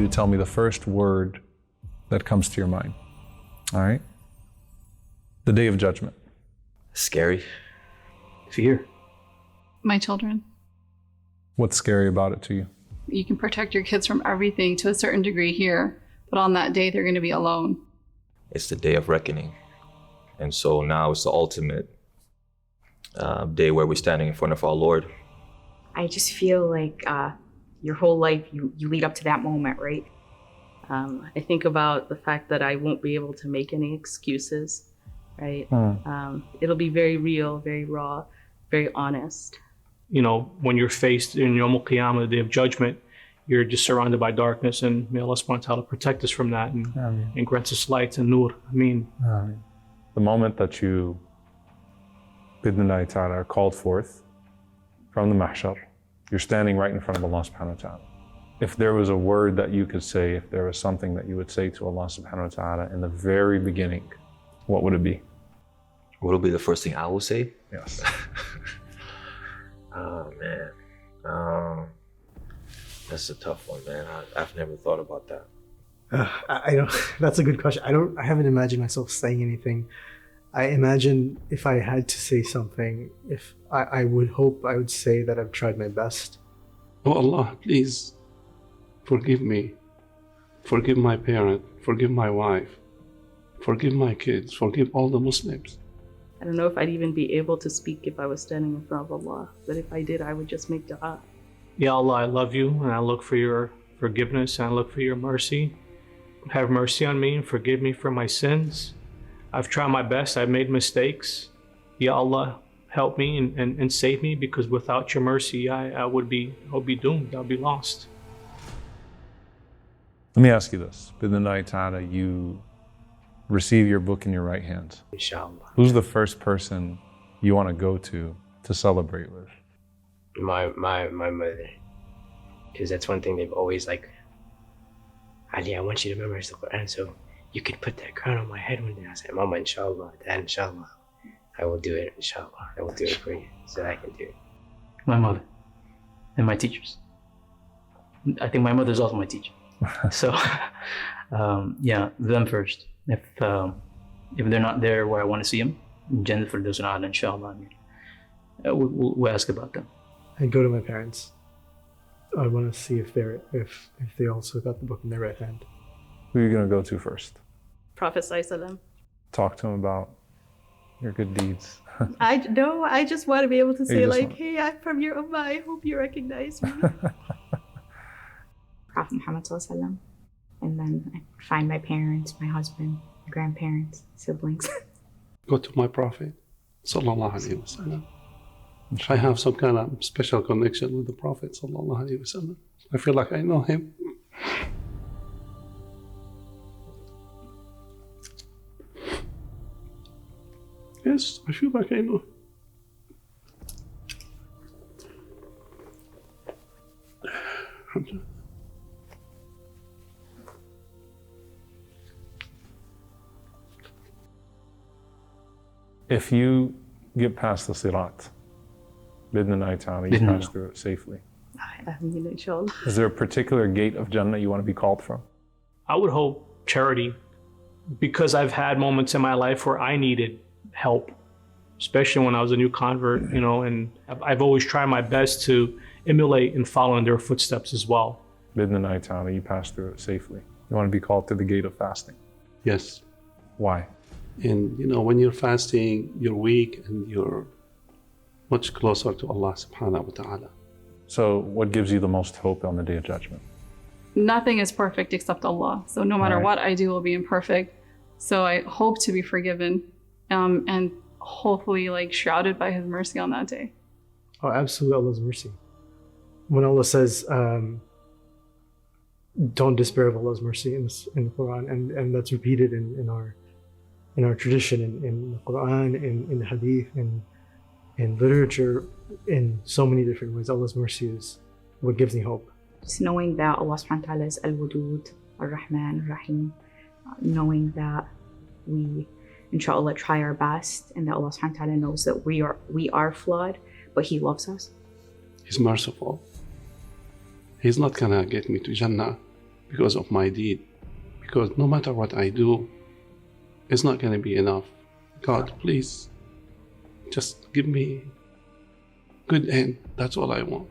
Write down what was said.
to tell me the first word that comes to your mind. All right? The Day of Judgment. Scary. Fear. My children. What's scary about it to you? You can protect your kids from everything to a certain degree here, but on that day, they're going to be alone. It's the day of reckoning. And so now it's the ultimate day where we're standing in front of our Lord. I just feel like your whole life, you lead up to that moment, right? I think about the fact that I won't be able to make any excuses, right? It'll be very real, very raw, very honest. You know, when you're faced in Yawm al-Qiyamah, the Day of Judgment, you're just surrounded by darkness, and may Allah subhanahu wa ta'ala protect us from that and grant us light and nur. Ameen. The moment that you, bidnillahi ta'ala, are called forth from the mahshar, you're standing right in front of Allah subhanahu wa ta'ala. If there was a word that you could say, if there was something that you would say to Allah subhanahu wa ta'ala in the very beginning, what would it be? What will be the first thing I will say? Yes. Oh, man. That's a tough one, man. I've never thought about that. I don't. That's a good question. I haven't imagined myself saying anything. I imagine if I had to say something, if I would hope I would say that I've tried my best. Oh Allah, please forgive me. Forgive my parent. Forgive my wife. Forgive my kids. Forgive all the Muslims. I don't know if I'd even be able to speak if I was standing in front of Allah, but if I did, I would just make dua. Ya Allah, I love you, and I look for your forgiveness, and I look for your mercy. Have mercy on me and forgive me for my sins. I've tried my best, I've made mistakes. Ya Allah, help me and save me, because without your mercy, I would be doomed, I'll be lost. Let me ask you this. Bidnillahi ta'ala, you receive your book in your right hand. Inshallah. Who's the first person you want to go to celebrate with? My mother. Because that's one thing they've always like, Ali, I want you to memorize the Quran so you could put that crown on my head one day. I said, Mama, inshallah, Dad, inshallah. I will do it, inshallah. I will do it for you so that I can do it. My mother and my teachers. I think my mother's also my teacher. So, yeah, them first. If they're not there where I want to see them, Jannah for those not, inshallah. We'll ask about them. I'd go to my parents. I want to see if they also got the book in their right hand. Who are you going to go to first? Prophet Sallallahu. Talk to him about your good deeds. I just want to be able to say like, hey, I'm from your ummah, I hope you recognize me. Prophet Muhammad Sallallahu. And then I find my parents, my husband, my grandparents, siblings. Go to my Prophet, Sallallahu Alaihi Wasallam. I have some kind of special connection with the Prophet, Sallallahu Alaihi Wasallam. I feel like I know him. Yes, I feel like I know. If you get past the Sirat, bidnillahi ta'ala, you pass through it safely. Inshallah. Is there a particular gate of Jannah you want to be called from? I would hope charity, because I've had moments in my life where I needed help, especially when I was a new convert, you know, and I've always tried my best to emulate and follow in their footsteps as well. Bidnillahi ta'ala, you pass through it safely. You want to be called to the gate of fasting. Yes. Why? And you know, when you're fasting, you're weak and you're much closer to Allah subhanahu wa ta'ala. So what gives you the most hope on the Day of Judgment? Nothing is perfect except Allah. So no matter what I do will be imperfect. So I hope to be forgiven and hopefully like shrouded by His mercy on that day. Oh, absolutely, Allah's mercy. When Allah says, don't despair of Allah's mercy in the Quran, and that's repeated in our tradition, in the Quran, in the Hadith, in literature, in so many different ways. Allah's mercy is what gives me hope. Just knowing that Allah subhanahu wa ta'ala is Al-Wadud, Ar-Rahman, Ar-Rahim, knowing that we, inshallah, try our best, and that Allah subhanahu wa ta'ala knows that we are flawed, but He loves us. He's merciful. He's not gonna get me to Jannah because of my deed. Because no matter what I do, it's not going to be enough. God, please, just give me good end. That's all I want.